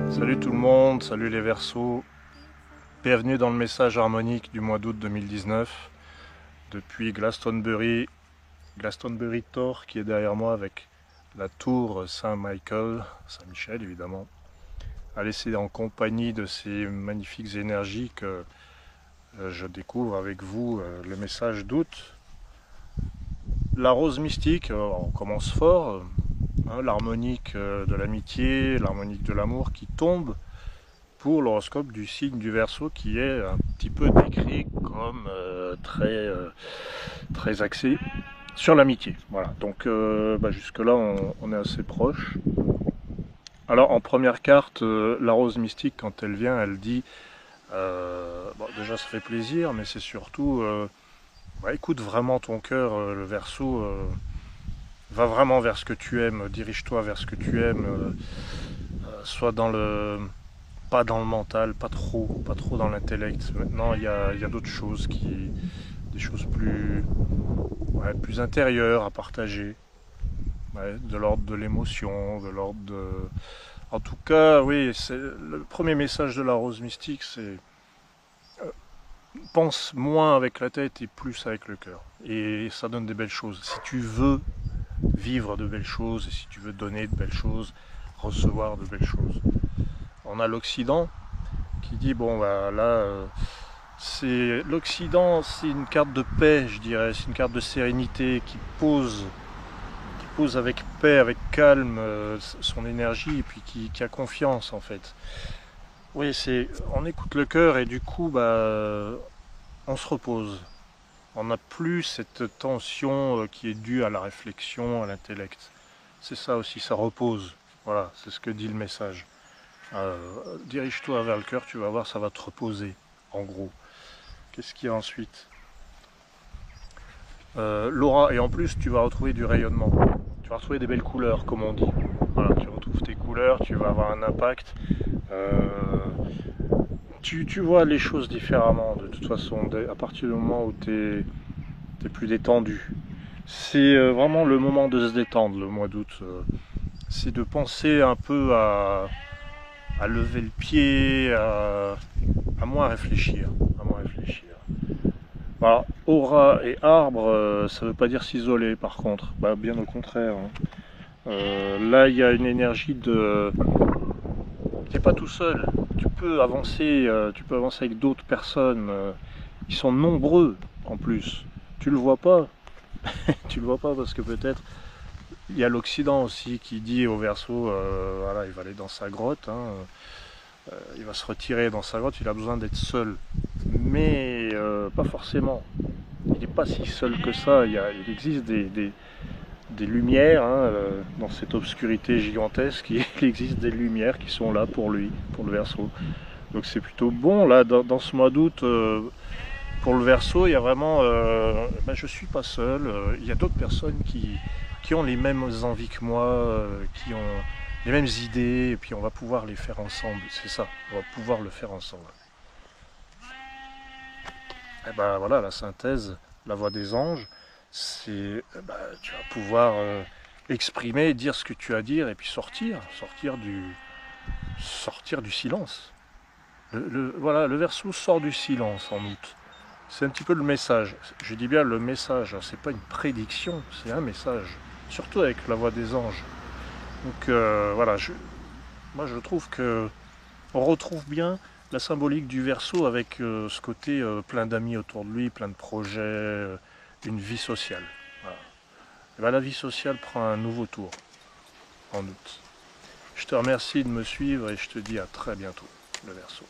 Salut tout le monde, salut les Verseaux, bienvenue dans le message harmonique du mois d'août 2019 depuis Glastonbury Tor qui est derrière moi avec la tour Saint-Michel évidemment. Allez, c'est en compagnie de ces magnifiques énergies que je découvre avec vous le message d'août. La rose mystique, on commence fort. L'harmonique de l'amitié, l'harmonique de l'amour qui tombe pour l'horoscope du signe du Verseau qui est un petit peu décrit comme très axé sur l'amitié. Voilà, donc jusque là on est assez proche. Alors en première carte, la rose mystique quand elle vient, elle dit déjà ça fait plaisir, mais c'est surtout écoute vraiment ton cœur, le Verseau. Va vraiment vers ce que tu aimes, dirige-toi vers ce que tu aimes, sois dans le, pas dans le mental, pas trop dans l'intellect. Maintenant, il y a d'autres choses des choses plus intérieures à partager, de l'ordre de l'émotion, de l'ordre de. En tout cas, oui, c'est le premier message de la rose mystique, c'est pense moins avec la tête et plus avec le cœur. Et ça donne des belles choses. Si tu veux vivre de belles choses et si tu veux donner de belles choses, recevoir de belles choses. On a l'Occident qui dit c'est l'Occident, c'est une carte de paix, je dirais, c'est une carte de sérénité qui pose avec paix, avec calme son énergie et puis qui a confiance en fait. Oui, on écoute le cœur et du coup on se repose. On n'a plus cette tension qui est due à la réflexion, à l'intellect. C'est ça aussi, ça repose. Voilà, c'est ce que dit le message. Dirige-toi vers le cœur, tu vas voir, ça va te reposer, en gros. Qu'est-ce qu'il y a ensuite? L'aura, et en plus, tu vas retrouver du rayonnement. Tu vas retrouver des belles couleurs, comme on dit. Voilà, tu retrouves tes couleurs, tu vas avoir un impact. Tu vois les choses différemment, de toute façon, à partir du moment où tu es plus détendu. C'est vraiment le moment de se détendre, le mois d'août. C'est de penser un peu à lever le pied, à moins réfléchir. Alors, aura et arbre, ça ne veut pas dire s'isoler par contre, bien au contraire. Là, il y a une énergie de... Tu n'es pas tout seul, tu peux avancer avec d'autres personnes. Ils sont nombreux en plus. Tu le vois pas. Tu le vois pas parce que peut-être il y a l'Occident aussi qui dit au Verseau, voilà, il va aller dans sa grotte, il va se retirer dans sa grotte, il a besoin d'être seul. Mais pas forcément. Il n'est pas si seul que ça. Il existe des lumières dans cette obscurité gigantesque. Il existe des lumières qui sont là pour lui, pour le Verseau. Donc c'est plutôt bon là dans ce mois d'août. Pour le Verseau, il y a vraiment, je suis pas seul. Il y a d'autres personnes qui ont les mêmes envies que moi, qui ont les mêmes idées, et puis on va pouvoir les faire ensemble. C'est ça, on va pouvoir le faire ensemble. Et voilà, la synthèse, la voix des anges, c'est, tu vas pouvoir exprimer, dire ce que tu as à dire, et puis sortir du silence. Voilà, le Verseau sort du silence en août. C'est un petit peu le message. Je dis bien le message, c'est pas une prédiction, c'est un message. Surtout avec la voix des anges. Donc voilà, moi je trouve que on retrouve bien la symbolique du Verseau avec ce côté plein d'amis autour de lui, plein de projets, une vie sociale. Voilà. Et la vie sociale prend un nouveau tour en août. Je te remercie de me suivre et je te dis à très bientôt, le Verseau.